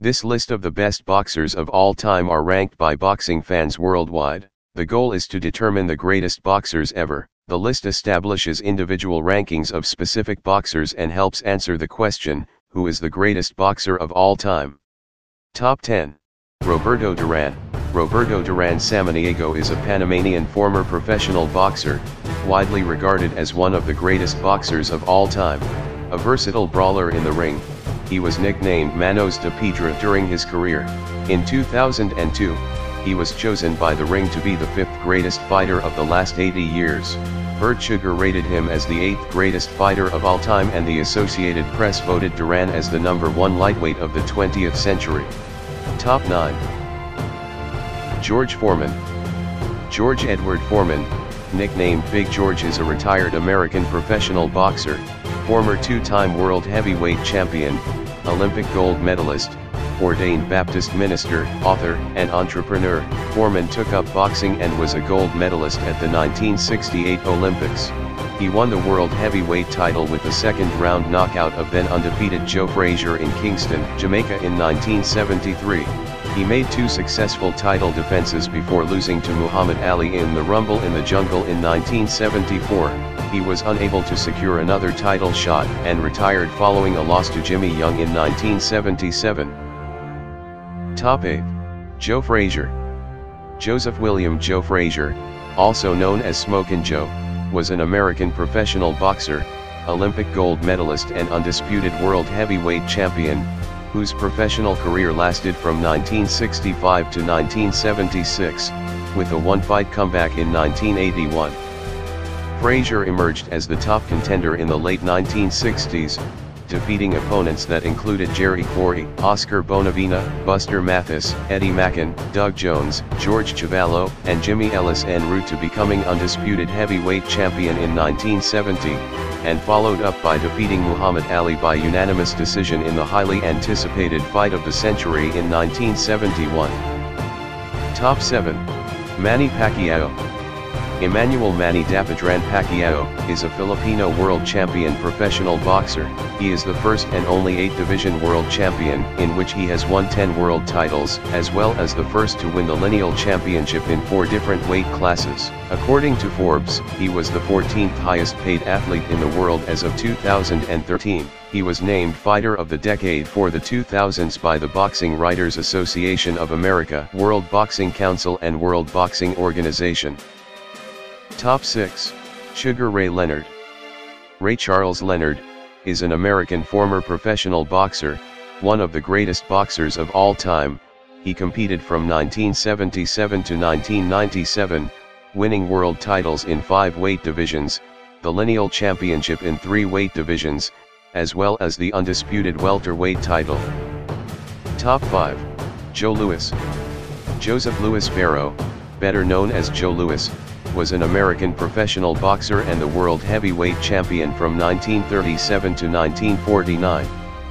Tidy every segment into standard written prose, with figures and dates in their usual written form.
This list of the best boxers of all time are ranked by boxing fans worldwide. The goal is to determine the greatest boxers ever. The list establishes individual rankings of specific boxers and helps answer the question, who is the greatest boxer of all time? Top 10. Roberto Duran. Roberto Duran Samaniego is a Panamanian former professional boxer, widely regarded as one of the greatest boxers of all time. A versatile brawler in the ring, he was nicknamed Manos de Piedra during his career. In 2002, he was chosen by The Ring to be the 5th greatest fighter of the last 80 years. Bert Sugar rated him as the 8th greatest fighter of all time, and the Associated Press voted Duran as the #1 lightweight of the 20th century. Top 9. George Foreman. George Edward Foreman, nicknamed Big George, is a retired American professional boxer, former 2-time world heavyweight champion, Olympic gold medalist, ordained Baptist minister, author, and entrepreneur. Foreman took up boxing and was a gold medalist at the 1968 Olympics. He won the world heavyweight title with a second-round knockout of then-undefeated Joe Frazier in Kingston, Jamaica in 1973. He made 2 successful title defenses before losing to Muhammad Ali in the Rumble in the Jungle in 1974. He was unable to secure another title shot and retired following a loss to Jimmy Young in 1977. Top 8. Joe Frazier. Joseph William Joe Frazier, also known as Smokin' Joe, was an American professional boxer, Olympic gold medalist and undisputed world heavyweight champion, whose professional career lasted from 1965 to 1976, with a one-fight comeback in 1981. Frazier emerged as the top contender in the late 1960s, defeating opponents that included Jerry Quarry, Oscar Bonavena, Buster Mathis, Eddie Mackin, Doug Jones, George Chuvalo, and Jimmy Ellis en route to becoming undisputed heavyweight champion in 1970, and followed up by defeating Muhammad Ali by unanimous decision in the highly anticipated fight of the century in 1971. Top 7. Manny Pacquiao. Emmanuel Manny Dapadran Pacquiao is a Filipino world champion professional boxer. He is the first and only 8-division world champion, in which he has won 10 world titles, as well as the first to win the lineal championship in 4 different weight classes. According to Forbes, he was the 14th highest paid athlete in the world as of 2013. He was named Fighter of the Decade for the 2000s by the Boxing Writers Association of America, World Boxing Council, and World Boxing Organization. Top 6. Sugar Ray Leonard. Ray Charles Leonard is an American former professional boxer, one of the greatest boxers of all time. He competed from 1977 to 1997, winning world titles in 5 weight divisions, the lineal championship in 3 weight divisions, as well as the undisputed welterweight title. Top 5. Joe Louis. Joseph Louis Barrow, better known as Joe Louis, was an American professional boxer and the world heavyweight champion from 1937 to 1949.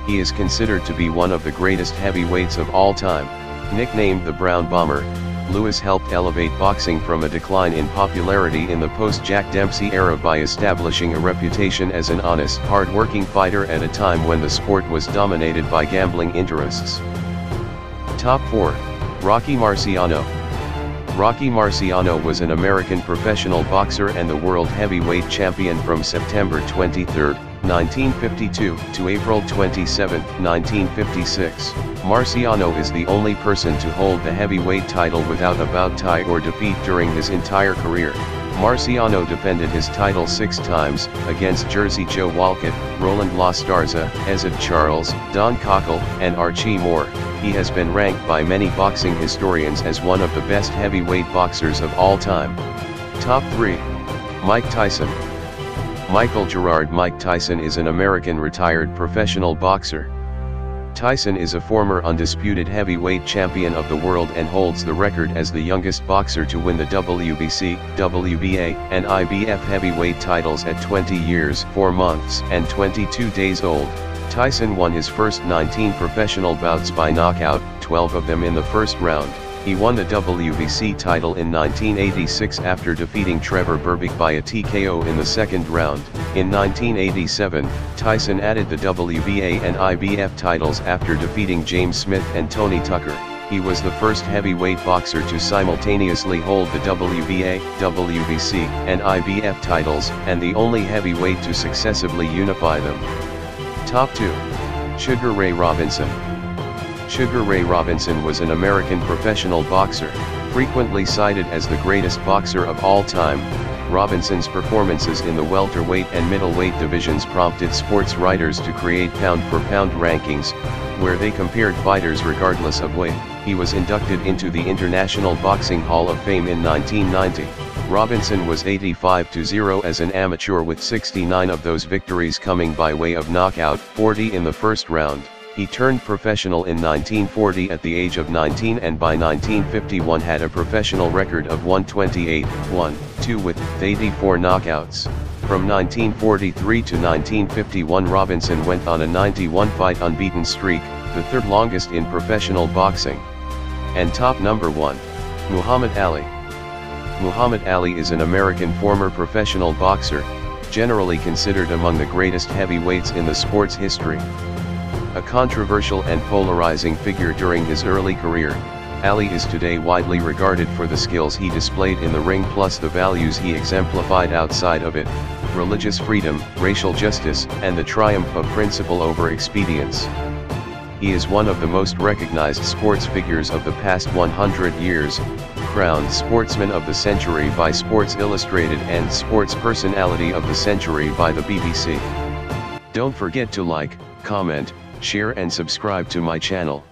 He is considered to be one of the greatest heavyweights of all time. Nicknamed the Brown Bomber, Louis helped elevate boxing from a decline in popularity in the post-Jack Dempsey era by establishing a reputation as an honest, hard-working fighter at a time when the sport was dominated by gambling interests. Top 4. Rocky Marciano. Rocky Marciano was an American professional boxer and the world heavyweight champion from September 23, 1952 to April 27, 1956. Marciano is the only person to hold the heavyweight title without a bout, tie, or defeat during his entire career. Marciano defended his title 6 times, against Jersey Joe Walcott, Roland La Starza, Ezid Charles, Don Cockle, and Archie Moore. He has been ranked by many boxing historians as one of the best heavyweight boxers of all time. Top 3. Mike Tyson. Michael Gerard Mike Tyson is an American retired professional boxer. Tyson is a former undisputed heavyweight champion of the world and holds the record as the youngest boxer to win the WBC, WBA, and IBF heavyweight titles at 20 years, 4 months, and 22 days old. Tyson won his first 19 professional bouts by knockout, 12 of them in the first round. He won the WBC title in 1986 after defeating Trevor Berbick by a TKO in the second round. In 1987, Tyson added the WBA and IBF titles after defeating James Smith and Tony Tucker. He was the first heavyweight boxer to simultaneously hold the WBA, WBC, and IBF titles, and the only heavyweight to successively unify them. Top 2. Sugar Ray Robinson. Sugar Ray Robinson was an American professional boxer, frequently cited as the greatest boxer of all time. Robinson's performances in the welterweight and middleweight divisions prompted sports writers to create pound-for-pound rankings, where they compared fighters regardless of weight. He was inducted into the International Boxing Hall of Fame in 1990. Robinson was 85-0 as an amateur, with 69 of those victories coming by way of knockout, 40 in the first round. He turned professional in 1940 at the age of 19, and by 1951 had a professional record of 128-1-2 with 84 knockouts. From 1943 to 1951, Robinson went on a 91-fight unbeaten streak, the third longest in professional boxing. And top number 1. Muhammad Ali. Muhammad Ali is an American former professional boxer, generally considered among the greatest heavyweights in the sport's history. A controversial and polarizing figure during his early career, Ali is today widely regarded for the skills he displayed in the ring plus the values he exemplified outside of it: religious freedom, racial justice, and the triumph of principle over expedience. He is one of the most recognized sports figures of the past 100 years, crowned Sportsman of the Century by Sports Illustrated and Sports Personality of the Century by the BBC. Don't forget to like, comment, share and subscribe to my channel.